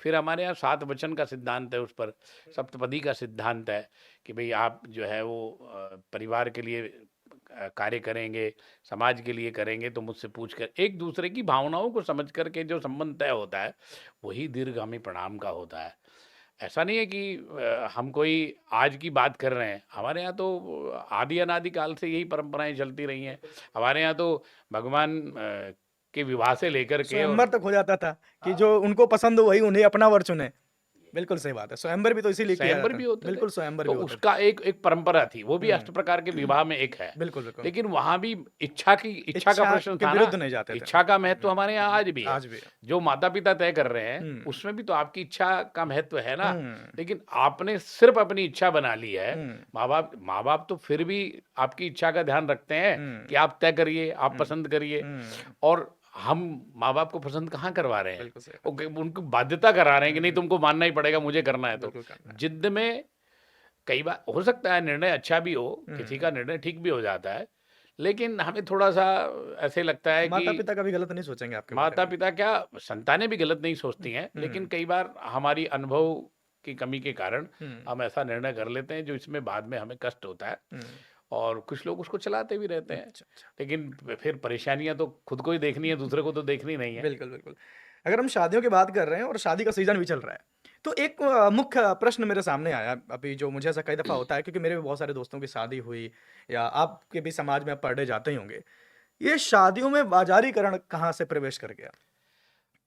फिर हमारे यहाँ 7 वचन का सिद्धांत है, उस पर सप्तपदी का सिद्धांत है कि भई आप जो है वो परिवार के लिए कार्य करेंगे, समाज के लिए करेंगे, तो मुझसे पूछ कर एक दूसरे की भावनाओं को समझ कर के जो संबंध तय होता है, वही दीर्घगामी परिणाम का होता है। ऐसा नहीं है कि हम कोई आज की बात कर रहे हैं। हमारे यहाँ तो आदि अनादि काल से यही परंपराएँ चलती रही हैं। हमारे यहाँ तो भगवान के विवाह से लेकर के और स्वयंवर तक हो जाता था कि जो उनको पसंद हो वही उन्हें अपना वर चुने। बिल्कुल सही बात है। स्वयंवर भी तो इसीलिए किया स्वयंवर जाता भी है। होते थे। बिल्कुल स्वयंवर तो भी होते थे। उसका एक एक परंपरा थी, वो भी हुँ। अष्ट प्रकार के विवाह में एक है। बिल्कुल, बिल्कुल। लेकिन वहाँ भी इच्छा का इच्छा प्रश्न के था विरुद्ध ना, नहीं जाते थे। इच्छा का महत्व हमारे यहाँ आज भी है। आज भी है। जो माता-पिता तय कर रहे हैं, हुँ। उसमें भी तो आपकी इच्छा का महत्व है ना। हुँ। लेकिन आपने सिर्फ़ अपनी इच्छा बना ली है। हुँ। माँ-बाप तो फिर भी आपकी इच्छा का ध्यान रखते हैं हुँ। कि आप तय करिए, आप हुँ। पसंद करिए। हुँ। और हम माँ-बाप को पसंद कहाँ करवा रहे हैं? बिल्कुल सही वो उनको बाध्यता करा रहे हैं कि नहीं हुँ। तुमको मानना ही पड़ेगा, मुझे करना है तो। बिल्कुल करना है। जिद्द में कई बार हो सकता है निर्णय अच्छा भी हो, किसी हुँ। का निर्णय ठीक भी हो जाता है, लेकिन हमें थोड़ा-सा ऐसे लगता है कि माता-पिता कभी गलत नहीं सोचेंगे आपके बारे में। माता-पिता क्या, संतानें भी गलत नहीं सोचती हैं, लेकिन हुँ। कई बार हमारी अनुभव की कमी के कारण हुँ। हम ऐसा निर्णय कर लेते हैं जो इसमें बाद में हमें कष्ट होता है। हुँ। और कुछ लोग उसको चलाते भी रहते हैं, अच्छा, अच्छा। लेकिन फिर परेशानियाँ तो खुद को ही देखनी है, दूसरे को तो देखनी नहीं है। बिल्कुल, बिल्कुल। अगर हम शादियों की बात कर रहे हैं और शादी का सीज़न भी चल रहा है, तो एक मुख्य प्रश्न मेरे सामने आया अभी जो मुझे ऐसा कई दफ़ा होता है क्योंकि मेरे भी बहुत सारे दोस्तों की शादी हुई या आपके भी समाज में आप पर डे जाते ही होंगे। ये शादियों में बाज़ारीकरण कहाँ से प्रवेश कर गया?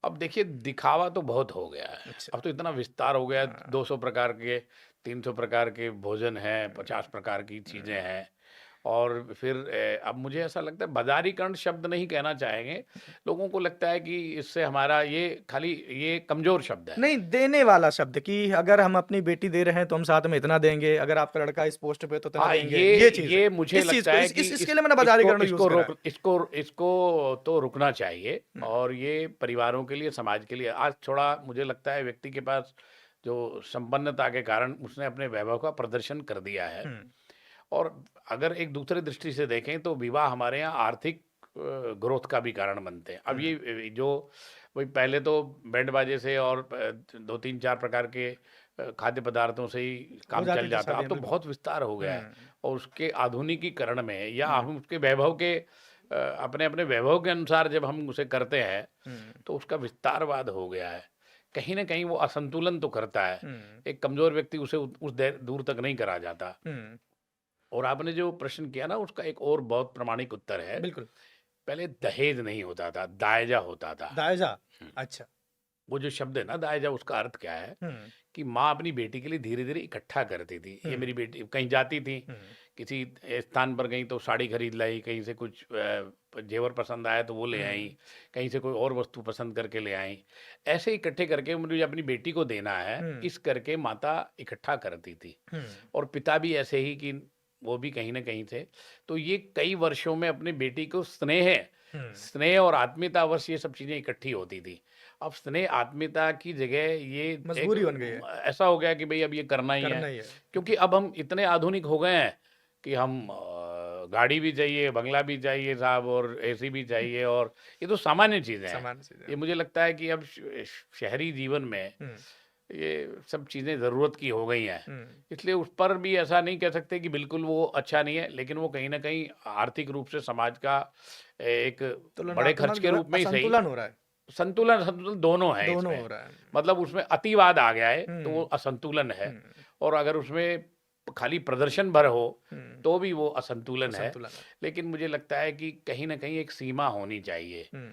अब देखिए, दिखावा तो बहुत हो गया है। अच्छा। अब तो इतना विस्तार हो गया है, हाँ। 200 प्रकार के, 300 प्रकार के भोजन हैं, 50 प्रकार की हुँ। चीज़ें हैं। और फिर अब मुझे ऐसा लगता है बाजारीकरण शब्द नहीं कहना चाहेंगे, लोगों को लगता है कि इससे हमारा ये कमजोर शब्द है। नहीं, देने वाला शब्द कि अगर हम अपनी बेटी दे रहे हैं तो हम साथ में इतना देंगे, अगर आपका लड़का इस पोस्ट पे तो इतना हाँ, देंगे, ये चीज है। ये मुझे इस चीज लगता को है इस, कि इस, इसके लिए मैंने बाजारीकरण यूज करा है। इसको तो रुकना चाहिए, हम्म, और ये परिवारों के लिए, समाज के लिए आज थोड़ा मुझे लगता है व्यक्ति के पास जो संपन्नता के कारण उसने अपने वैभव का प्रदर्शन कर दिया है। हम्म, और अगर एक दूसरे दृष्टि से देखें तो विवाह हमारे यहाँ आर्थिक ग्रोथ का भी कारण बनते हैं। अब ये जो वही पहले तो बैंड बाजे से और 2-3-4 प्रकार के खाद्य पदार्थों से ही हो काम जाती चल थी जाता, अब शादियां, तो बिल्कुल। बहुत विस्तार हो गया है। हम्म, और उसके आधुनिकीकरण में या हम्म, हम उसके वैभव के अपने अपने वैभव के अनुसार जब हम उसे करते हैं हम्म, तो उसका विस्तारवाद हो गया है। कहीं ना कहीं वो असंतुलन तो करता है। हम्म, एक कमजोर व्यक्ति उसे उस दूर तक नहीं करा जाता। हम्म, और आपने जो प्रश्न किया ना, उसका एक और बहुत प्रामाणिक उत्तर है। बिल्कुल। पहले दहेज नहीं होता था, दायजा होता था। दायजा। हम्म, अच्छा। वो जो शब्द है ना दायजा, उसका अर्थ क्या है हम्म, कि माँ अपनी बेटी के लिए धीरे धीरे इकट्ठा करती थी। ये हम्म, मेरी बेटी कहीं जाती थी, हम्म, किसी स्थान पर गई तो साड़ी खरीद लाई, कहीं से कुछ जेवर पसंद आया तो वो ले आई, हम्म, कहीं से कोई और वस्तु पसंद करके ले आई। ऐसे इकट्ठे करके मुझे अपनी बेटी को देना है, हम्म, इस करके माता इकट्ठा करती थी। हम्म, और पिता भी ऐसे ही कि वो भी कहीं न कहीं थे। तो ये कई वर्षों में अपनी बेटी को हम्म, स्नेह और आत्मीयतावश ये सब चीज़ें इकट्ठी होती थी। अब स्नेह आत्मीयता की जगह ये एक मजबूरी बन गई है, ऐसा हो गया कि भई अब ये करना ही है। करना ही है। क्योंकि अब हम इतने आधुनिक हो गए हैं कि हम गाड़ी भी चाहिए, बंगला भी चाहिए साहब, और एसी भी चाहिए, और ये तो सामान्य चीज़ें हैं। सामान्य चीजें। ये मुझे लगता है कि अब शहरी जीवन में हम्म, ये सब चीज़ें ज़रूरत की हो गई हैं। हम्म, इसलिए उस पर भी ऐसा नहीं कह सकते कि बिल्कुल वो अच्छा नहीं है, लेकिन वो कहीं न कहीं आर्थिक रूप से समाज का एक बड़े तुलनात्मक खर्च के जो है रूप में ही सही, असंतुलन हो रहा है। संतुलन दोनों है दोनों इसमें। हो रहा है। मतलब उसमें अतिवाद आ गया है तो वो हम्म, असंतुलन है, हम्म, और अगर उसमें खाली प्रदर्शन भर हो हम्म, तो भी वो असंतुलन है। असंतुलन है। लेकिन मुझे लगता है कि कहीं न कहीं एक सीमा होनी चाहिए हम्म,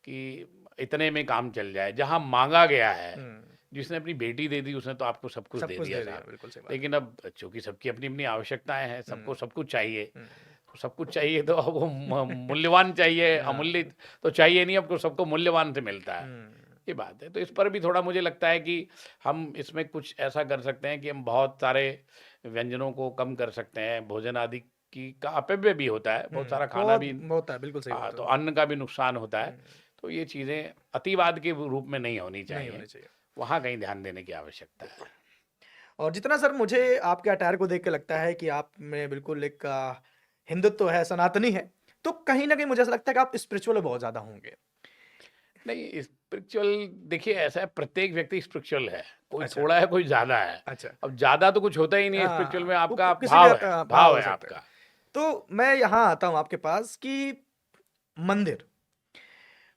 कि इतने में काम चल जाए। जहाँ माँगा गया है, हम्म, जिसने अपनी बेटी दे दी उसने तो आपको सब कुछ सब दे कुछ दिया दे दिया, साहब। बिल्कुल सही बात। लेकिन अब चूँकि सबकी अपनी-अपनी आवश्यकताएँ हैं, सबको हम्म, सब कुछ चाहिए। हम्म, तो सब कुछ चाहिए तो अब वो मूल्यवान चाहिए, हाँ, अमूल्य तो चाहिए नहीं, अब तो सबको मूल्यवान से मिलता है। हम्म, ये बात है। तो इस पर भी थोड़ा मुझे लगता है कि हम इसमें कुछ ऐसा कर सकते हैं कि हम बहुत सारे व्यंजनों को कम कर सकते हैं। भोजन आदि की का अपव्यय भी होता है, बहुत सारा खाना बहुत भी। होता है, बिल्कुल सही हाँ, बात तो है। अन्न का भी नुकसान होता है। हम्म, तो ये चीज़ें अतिवाद के रूप में नहीं होनी नहीं चाहिए। होनी चाहिए। वहाँ कहीं ध्यान देने की आवश्यकता है। और जितना सर मुझे आपके अटायर को देख के लगता है कि आप में बिल्कुल एक हिंदुत्व है, सनातनी है, तो कहीं ना कहीं मुझे ऐसा लगता है कि आप स्पिरिचुअल बहुत ज्यादा होंगे। नहीं, स्पिरिचुअल देखिए ऐसा है, प्रत्येक व्यक्ति स्पिरिचुअल है। कोई अच्छा। थोड़ा है, कोई ज़्यादा है। अच्छा। अब ज़्यादा तो कुछ होता ही नहीं है स्पिरिचुअल हाँ, में, वो आपका किसी भाव का है, भाव भाव हो है सकता है। आपका। तो मैं यहाँ आता हूँ आपके पास कि मंदिर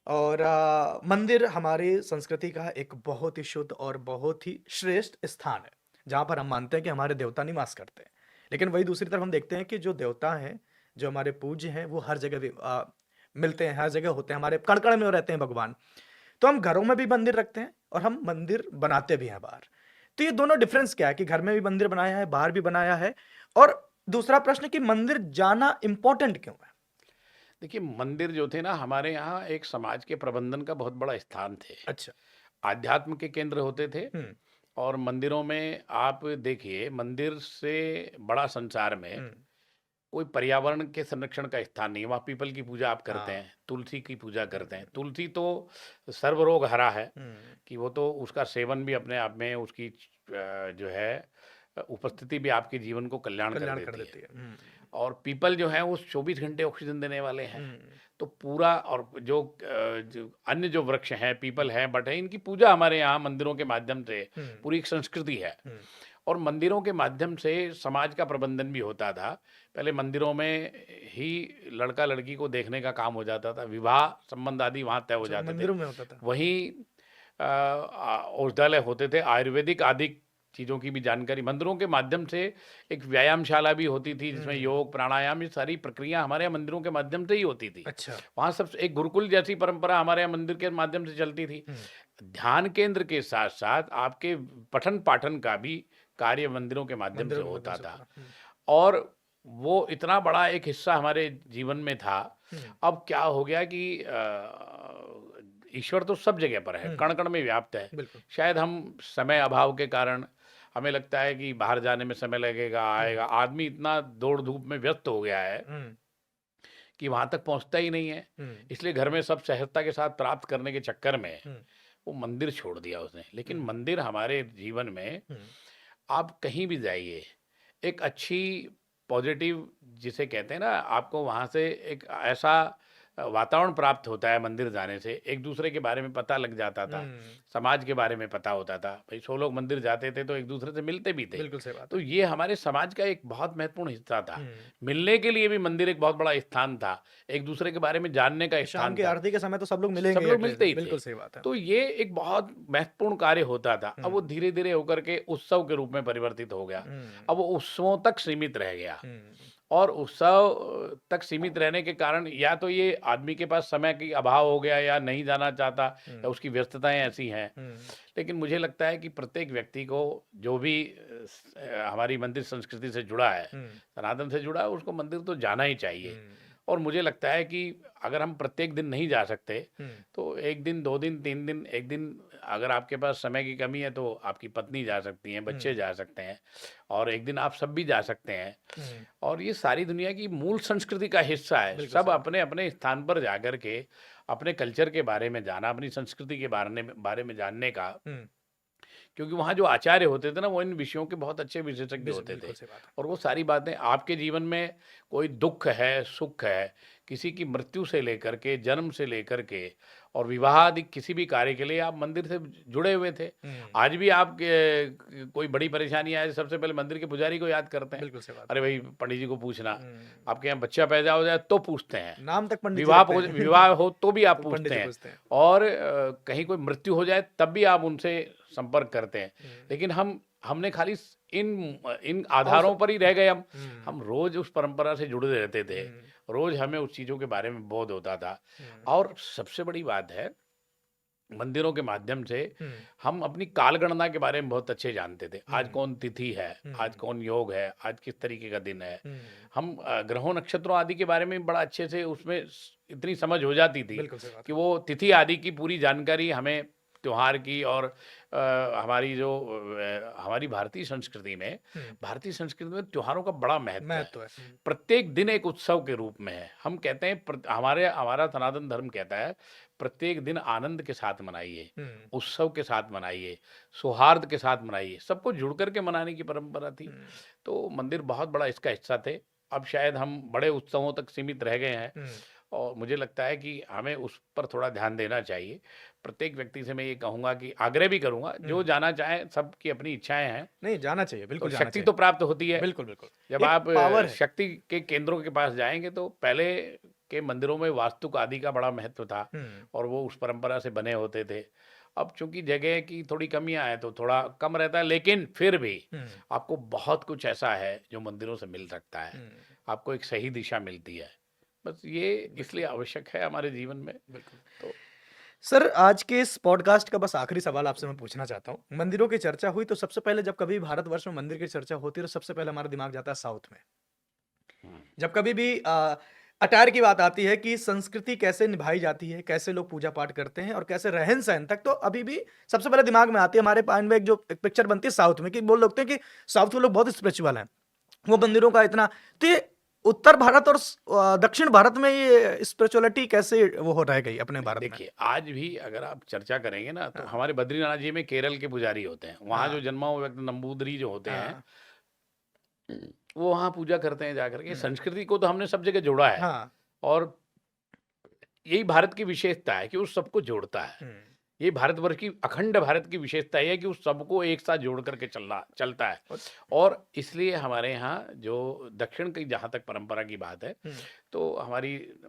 और मंदिर हमारी संस्कृति का एक बहुत ही शुद्ध और बहुत ही श्रेष्ठ स्थान है, जहाँ पर हम मानते हैं कि हमारे देवता निवास करते हैं। लेकिन वही दूसरी तरफ हम देखते हैं कि जो देवता हैं, जो हमारे पूज्य हैं, वो हर जगह मिलते हैं, हर जगह होते हैं, हमारे कण कण में रहते हैं भगवान। तो हम घरों में भी मंदिर रखते हैं और हम मंदिर बनाते भी हैं बाहर। तो ये दोनों डिफरेंस क्या है कि घर में भी मंदिर बनाया है, बाहर भी बनाया है? और दूसरा प्रश्न कि मंदिर जाना इंपॉर्टेंट क्यों है? देखिए, मंदिर जो थे ना हमारे यहाँ एक समाज के प्रबंधन का बहुत बड़ा स्थान थे। अच्छा। आध्यात्म के केंद्र होते थे। हम्म, और मंदिरों में आप देखिए, मंदिर से बड़ा संसार में हम्म, कोई पर्यावरण के संरक्षण का स्थान नहीं है। वहाँ पीपल की पूजा आप करते हाँ, हैं, तुलसी की पूजा करते हैं। हम्म, तुलसी तो सर्वरोग हरा है, हम्म, कि वो तो उसका सेवन भी अपने आप में उसकी जो है उपस्थिति भी आपके जीवन को कल्याण कर कल्याण कर देती है। देती है। और पीपल जो है वो 24 घंटे ऑक्सीजन देने वाले हैं। हम्म, तो पूरा, और जो अन्य जो वृक्ष हैं, पीपल हैं, बट है, इनकी पूजा हमारे यहाँ मंदिरों के माध्यम से हम्म, पूरी एक संस्कृति है। हम्म, और मंदिरों के माध्यम से समाज का प्रबंधन भी होता था। पहले मंदिरों में ही लड़का लड़की को देखने का काम हो जाता था, विवाह संबंध आदि वहाँ तय हो अच्छा, जाते थे। मंदिरों में होता था। वहीं औषधालय होते थे, आयुर्वेदिक आदि चीज़ों की भी जानकारी मंदिरों के माध्यम से। एक व्यायामशाला भी होती थी जिसमें योग प्राणायाम ये सारी प्रक्रिया हमारे यहाँ मंदिरों के माध्यम से ही होती थी। अच्छा। वहाँ सब एक गुरुकुल जैसी परंपरा हमारे यहाँ मंदिर के माध्यम से चलती थी। ध्यान केंद्र के साथ साथ आपके पठन पाठन का भी कार्य मंदिरों के माध्यम से मंदिरों के होता माध्यम से था। होता था। और वो इतना बड़ा एक हिस्सा हमारे जीवन में था। अब क्या हो गया कि ईश्वर तो सब जगह पर है, कण कण में व्याप्त है। बिल्कुल। शायद हम समय अभाव के कारण हमें लगता है कि बाहर जाने में समय लगेगा, आएगा। आदमी इतना दौड़ धूप में व्यस्त हो गया है कि वहां तक पहुंचता ही नहीं है। इसलिए घर में सब सहजता के साथ प्राप्त करने के चक्कर में वो मंदिर छोड़ दिया उसने। लेकिन मंदिर हमारे जीवन में, आप कहीं भी जाइए, एक अच्छी पॉजिटिव जिसे कहते हैं ना, आपको वहाँ से एक ऐसा वातावरण प्राप्त होता है मंदिर जाने से। एक दूसरे के बारे में पता लग जाता था, समाज के बारे में पता होता था। भाई 100 लोग मंदिर जाते थे तो एक दूसरे से मिलते भी थे। बिल्कुल सही बात तो है। ये हमारे समाज का एक बहुत महत्वपूर्ण हिस्सा था। मिलने के लिए भी मंदिर एक बहुत बड़ा स्थान था, एक दूसरे के बारे में जानने का शाम स्थान की था। आरती के समय तो सब लोग सब मिलेंगे लोग एटलीस्ट, मिलते ही थे। बिल्कुल सही बात है। तो ये एक बहुत महत्वपूर्ण कार्य होता था। अब वो धीरे धीरे होकर के उत्सव के रूप में परिवर्तित हो गया। अब वो उत्सवों तक सीमित रह गया। और उत्सव तक सीमित रहने के कारण या तो ये आदमी के पास समय की अभाव हो गया, या नहीं जाना चाहता, या उसकी व्यस्तताएं ऐसी हैं। लेकिन मुझे लगता है कि प्रत्येक व्यक्ति को, जो भी हमारी मंदिर संस्कृति से जुड़ा है, सनातन से जुड़ा है, उसको मंदिर तो जाना ही चाहिए। और मुझे लगता है कि अगर हम प्रत्येक दिन नहीं जा सकते तो एक दिन, 2 दिन, 3 दिन, एक दिन अगर आपके पास समय की कमी है तो आपकी पत्नी जा सकती है, बच्चे जा सकते हैं, और एक दिन आप सब भी जा सकते हैं। और ये सारी दुनिया की मूल संस्कृति का हिस्सा है। सब अपने अपने स्थान पर जाकर के अपने कल्चर के बारे में जाना, अपनी संस्कृति के बारे में जानने का, क्योंकि वहाँ जो आचार्य होते थे ना, वो इन विषयों के बहुत अच्छे विशेषज्ञ होते थे। और वो सारी बातें आपके जीवन में, कोई दुख है, सुख है, किसी की मृत्यु से लेकर के, जन्म से लेकर के, और विवाह आदि किसी भी कार्य के लिए आप मंदिर से जुड़े हुए थे। आज भी आप कोई बड़ी परेशानी आए, सबसे पहले मंदिर के पुजारी को याद करते हैं। बिल्कुल सही बात। अरे भाई पंडित जी को पूछना, आपके यहाँ बच्चा पैदा हो जाए तो पूछते हैं, नाम तक पंडित जी विवाह रखते हैं। विवाह हो तो भी आप तो पंडित जी पूछते पूछते हैं, हैं। और कहीं कोई मृत्यु हो जाए तब भी आप उनसे संपर्क करते हैं। लेकिन हमने खाली इन आधारों पर ही रह गए। हम रोज उस परंपरा से जुड़े रहते थे, रोज हमें उस चीजों के बारे में बोध होता था। और सबसे बड़ी बात है, मंदिरों के माध्यम से हम अपनी कालगणना के बारे में बहुत अच्छे जानते थे। आज कौन तिथि है, आज कौन योग है, आज किस तरीके का दिन है। हम ग्रहों नक्षत्रों आदि के बारे में बड़ा अच्छे से, उसमें इतनी समझ हो जाती थी कि वो तिथि आदि की पूरी जानकारी हमें, त्योहार की, और हमारी जो हमारी भारतीय संस्कृति में त्योहारों का बड़ा महत्व है। प्रत्येक दिन एक उत्सव के रूप में है। हम कहते हैं, हमारा सनातन धर्म कहता है, प्रत्येक दिन आनंद के साथ मनाइए, उत्सव के साथ मनाइए, सौहार्द के साथ मनाइए। सबको जुड़ करके मनाने की परंपरा थी। तो मंदिर बहुत बड़ा इसका हिस्सा थे। अब शायद हम बड़े उत्सवों तक सीमित रह गए हैं, और मुझे लगता है कि हमें उस पर थोड़ा ध्यान देना चाहिए। प्रत्येक व्यक्ति से मैं ये कहूंगा, कि आग्रह भी करूंगा, जो जाना चाहे, सबकी अपनी इच्छाएं हैं। नहीं, जाना चाहिए, बिल्कुल जाना शक्ति चाहिए। तो प्राप्त होती है। बिल्कुल बिल्कुल। जब एक आप पावर है। शक्ति के केंद्रों के पास जाएंगे तो पहले के मंदिरों में वास्तुक आदि का बड़ा महत्व था, और वो उस परंपरा से बने होते थे। अब चूंकि जगह की थोड़ी कमियां हैं तो थोड़ा कम रहता है, लेकिन फिर भी आपको बहुत कुछ ऐसा है जो मंदिरों से मिल सकता है। आपको एक सही दिशा मिलती है। बस ये इसलिए आवश्यक है हमारे जीवन में। तो सर, आज के इस पॉडकास्ट का बस आखिरी सवाल आपसे मैं पूछना चाहता हूँ। मंदिरों की चर्चा हुई तो सबसे पहले, जब कभी भारतवर्ष में मंदिर की चर्चा होती है तो सबसे पहले हमारा दिमाग जाता है साउथ में। जब कभी भी अटायर की बात आती है कि संस्कृति कैसे निभाई जाती है, कैसे लोग पूजा पाठ करते हैं और कैसे रहन सहन तक, तो अभी भी सबसे पहले दिमाग में आती है हमारे माइंड में एक पिक्चर बनती है साउथ में, कि वो लोग हैं कि साउथ के लोग बहुत स्पिरिचुअल हैं, वो मंदिरों का इतना। तो ये उत्तर भारत और दक्षिण भारत में ये स्पिरिचुअलिटी कैसे वो हो रह गई अपने भारत में? देखिए, आज भी अगर आप चर्चा करेंगे ना, तो हमारे बद्रीनाथ जी में केरल के पुजारी होते हैं। वहाँ जो जन्मा हुआ व्यक्ति, नंबूदरी जो होते हैं, वो वहाँ पूजा करते हैं जाकर के। संस्कृति को तो हमने सब जगह जोड़ा है, और यही भारत की विशेषता है कि उस सबको जोड़ता है। ये भारतवर्ष की, अखंड भारत की विशेषता है कि उस सबको एक साथ जोड़ करके चलता है। और इसलिए हमारे यहाँ जो दक्षिण की जहाँ तक परंपरा की बात है, तो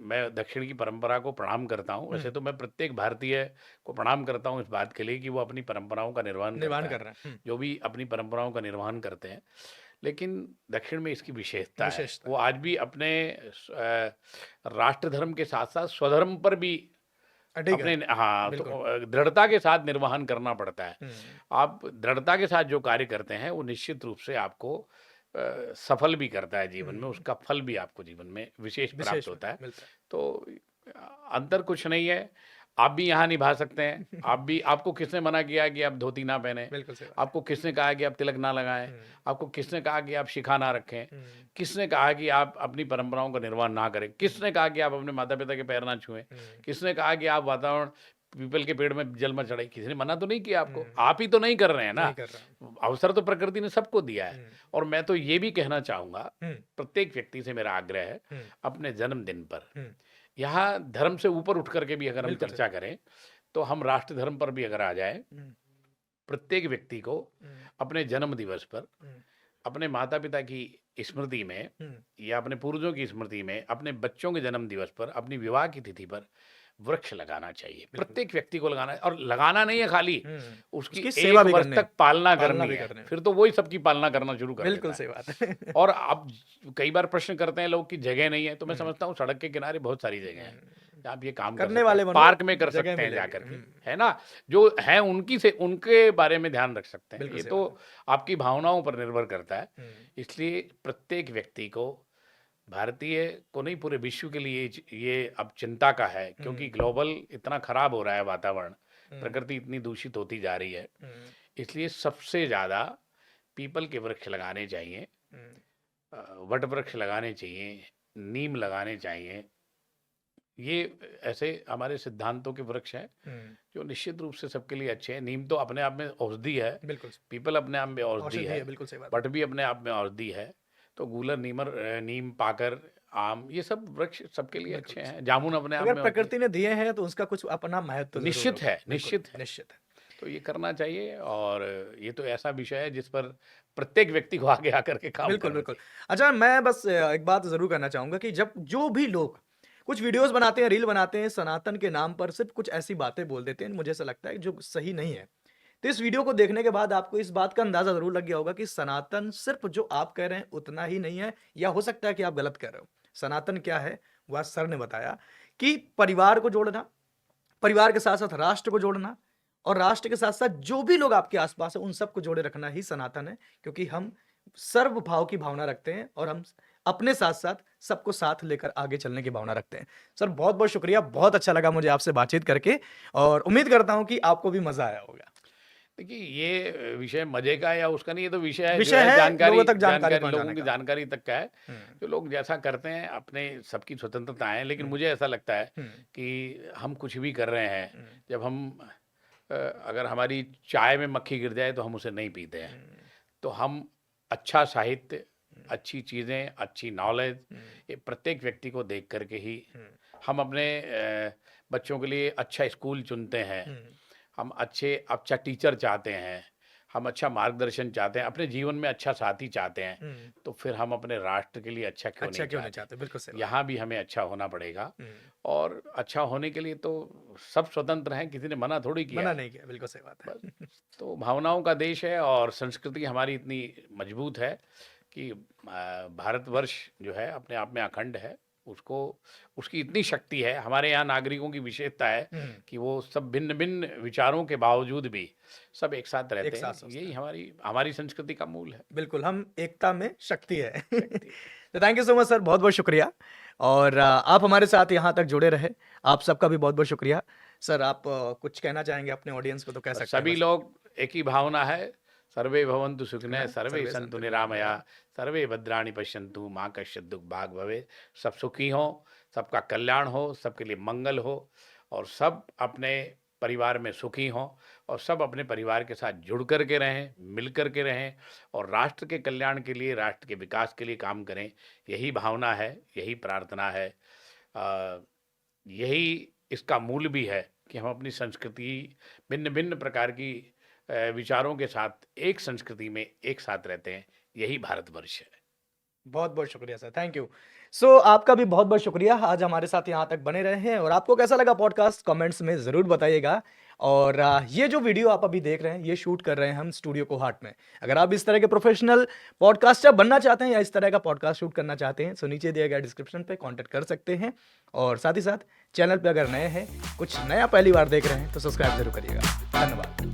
मैं दक्षिण की परंपरा को प्रणाम करता हूँ। वैसे तो मैं प्रत्येक भारतीय को प्रणाम करता हूँ इस बात के लिए कि वो अपनी परंपराओं का निर्वहन कर रहे हैं, जो भी अपनी परंपराओं का निर्वहन करते हैं। लेकिन दक्षिण में इसकी विशेषता है, वो आज भी अपने राष्ट्र धर्म के साथ साथ स्वधर्म पर भी अपने तो दृढ़ता के साथ निर्वहन करना पड़ता है। आप दृढ़ता के साथ जो कार्य करते हैं वो निश्चित रूप से आपको सफल भी करता है जीवन में, उसका फल भी आपको जीवन में विशेष प्राप्त होता है। मिलता है। तो अंतर कुछ नहीं है, आप भी यहाँ निभा सकते हैं। आप भी, आपको किसने मना किया कि आप धोती ना पहने? बिल्कुल सही बात। आपको किसने कहा कि आप तिलक ना लगाएं? आपको किसने कहा कि आप शिखा ना रखें? हम्म, किसने कहा कि आप अपनी परंपराओं का निर्वहन ना करें? किसने कहा कि आप अपने माता पिता के पैर ना छुएं? किसने कहा कि आप वातावरण, पीपल के पेड़ में जल मत चढ़ाई? किसी ने मना तो नहीं किया आपको, आप ही तो नहीं कर रहे हैं ना। नहीं कर रहा। अवसर तो प्रकृति ने सबको दिया है। और मैं तो ये भी कहना चाहूंगा, हम्म, प्रत्येक व्यक्ति से मेरा आग्रह है, हम्म, अपने जन्मदिन पर, हम्म, यहाँ धर्म से ऊपर उठ करके भी अगर हम बिल्कुल चर्चा करें, तो हम राष्ट्र धर्म पर भी अगर आ जाए, हम्म, प्रत्येक व्यक्ति को हम्म, अपने जन्म दिवस पर, हम्म, अपने माता पिता की स्मृति में हम्म, या अपने पूर्वजों की स्मृति में, अपने बच्चों के जन्म दिवस पर, अपनी विवाह की तिथि पर वृक्ष लगाना चाहिए। प्रत्येक व्यक्ति को लगाना है, और लगाना नहीं है खाली, उसकी उसकी एक सेवा भी वर्ष करनी तक पालना पालना करनी भी है। करनी है। फिर तो वही सबकी पालना करना शुरू कर बिल्कुल देता सही है। बात है। और अब कई बार प्रश्न करते हैं लोग कि जगह नहीं है, तो मैं समझता हूँ सड़क के किनारे बहुत सारी जगह है, आप ये काम कर करने सकते वाले हैं, बनो, पार्क में कर जगह सकते हैं मिलेगी। जाकर के, है ना, जो है उनकी से उनके बारे में ध्यान रख सकते हैं। बिल्कुल ये सही तो आपकी भावनाओं पर निर्भर करता है। हम्म, इसलिए प्रत्येक व्यक्ति को, भारतीय को नहीं, पूरे विश्व के लिए ये अब चिंता का है, क्योंकि ग्लोबल इतना खराब हो रहा है वातावरण, प्रकृति इतनी दूषित होती जा रही है। इसलिए सबसे ज़्यादा पीपल के वृक्ष लगाने चाहिए, वट वृक्ष लगाने चाहिए, नीम लगाने चाहिए। ये ऐसे हमारे सिद्धांतों के वृक्ष हैं जो निश्चित रूप से सबके लिए अच्छे हैं। नीम तो अपने आप में औषधि है, बिल्कुल पीपल अपने आप में औषधि औषधि है, है, बिल्कुल सही बात। वट भी अपने आप में औषधि है। तो गूलर, नीमर, नीम, पाकर, आम, ये सब वृक्ष सबके लिए अच्छे हैं। जामुन अपने आप अगर में औषधि प्रकृति ने दिए हैं तो उसका कुछ अपना महत्व जरूर निश्चित होगा। है, बिल्कुल, निश्चित है। निश्चित है। तो ये करना चाहिए, और ये तो ऐसा विषय है जिस पर प्रत्येक व्यक्ति को आगे आकर के काम बिल्कुल करना बिल्कुल। अच्छा, मैं बस एक बात जरूर करना चाहूंगा कि जब जो भी लोग कुछ वीडियोस बनाते हैं, रील बनाते हैं, सनातन के नाम पर सिर्फ कुछ ऐसी बातें बोल देते हैं, मुझे ऐसा लगता है जो सही नहीं है। तो इस वीडियो को देखने के बाद आपको इस बात का अंदाजा जरूर लग गया होगा कि सनातन सिर्फ जो आप कह रहे हैं उतना ही नहीं है, या हो सकता है कि आप गलत कह रहे हो। सनातन क्या है, वह सर ने बताया कि परिवार को जोड़ना, परिवार के साथ साथ राष्ट्र को जोड़ना, और राष्ट्र के साथ साथ जो भी लोग आपके आसपास है उन सबको जोड़े रखना ही सनातन है। क्योंकि हम सर्व भाव की भावना रखते हैं और हम अपने साथ साथ सबको साथ लेकर आगे चलने की भावना रखते हैं। सर, बहुत बहुत शुक्रिया, बहुत अच्छा लगा मुझे आपसे बातचीत करके, और उम्मीद करता हूं कि आपको भी मजा आया होगा। देखिए, ये विषय मजे का या उसका नहीं, ये तो विषय है, विषय जो है है, जानकारी, लोगों तक जानकारी लोगों पहुंचाने की का। जानकारी तक का है। जो लोग जैसा करते हैं, अपने सबकी स्वतंत्रता है, लेकिन मुझे ऐसा लगता है कि हम कुछ भी कर रहे हैं, जब हम अगर हमारी चाय में मक्खी गिर जाए तो हम उसे नहीं पीते हैं। तो हम अच्छा साहित्य, अच्छी चीज़ें, अच्छी नॉलेज, ये प्रत्येक व्यक्ति को देख करके ही हम अपने बच्चों के लिए अच्छा स्कूल चुनते हैं, हम अच्छा टीचर चाहते हैं, हम अच्छा मार्गदर्शन चाहते हैं, अपने जीवन में अच्छा साथी चाहते हैं। तो फिर हम अपने राष्ट्र के लिए अच्छा क्यों नहीं चाहते? बिल्कुल सही बात। यहाँ भी हमें अच्छा होना पड़ेगा, और अच्छा होने के लिए तो सब स्वतंत्र हैं, किसी ने मना थोड़ी किया मना है। नहीं किया, बिल्कुल सही बात है। तो भावनाओं का देश है, और संस्कृति हमारी इतनी मजबूत है कि भारतवर्ष जो है अपने आप में अखंड है। उसको, उसकी इतनी शक्ति है, हमारे यहाँ नागरिकों की विशेषता है कि वो सब भिन्न भिन्न विचारों के बावजूद भी सब एक साथ रहते साथ हैं। सोचते यही हमारी संस्कृति का मूल है। बिल्कुल, हम एकता में शक्ति है। तो thank you so much sir, बहुत बहुत शुक्रिया, और आप हमारे साथ यहाँ तक जुड़े रहे, आप सबका भी बहुत बहुत शुक्रिया। सर, आप कुछ कहना चाहेंगे अपने ऑडियंस को तो कह सकते हैं। सभी बस। लोग एक ही भावना है, सर्वे भवन्तु सुखिनः, सर्वे सर्वे सन्तु सन्तु निरामया, सर्वे भद्राणि पश्यन्तु मा कश्चित् दुःख भाग् भवेत्। सब सुखी हों, सबका कल्याण हो, सबके लिए मंगल हो, और सब अपने परिवार में सुखी हों, और सब अपने परिवार के साथ जुड़ कर के रहें, मिल कर के रहें, और राष्ट्र के कल्याण के लिए, राष्ट्र के विकास के लिए काम करें। यही भावना है, यही प्रार्थना है, यही इसका मूल भी है कि हम अपनी संस्कृति, भिन्न भिन्न प्रकार की विचारों के साथ एक संस्कृति में एक साथ रहते हैं। यही भारतवर्ष है। बहुत बहुत शुक्रिया सर, थैंक यू। सो आपका भी बहुत बहुत शुक्रिया, आज हमारे साथ यहाँ तक बने रहे हैं। और आपको कैसा लगा पॉडकास्ट, कमेंट्स में ज़रूर बताइएगा। और ये जो वीडियो आप अभी देख रहे हैं, ये शूट कर रहे हैं हम स्टूडियो कोहाट में। अगर आप इस तरह के प्रोफेशनल पॉडकास्टर बनना चाहते हैं या इस तरह का पॉडकास्ट शूट करना चाहते हैं, तो नीचे दिए गए डिस्क्रिप्शन पे कांटेक्ट कर सकते हैं। और साथ ही साथ चैनल पे अगर नए हैं, कुछ नया पहली बार देख रहे हैं, तो सब्सक्राइब जरूर करिएगा। धन्यवाद।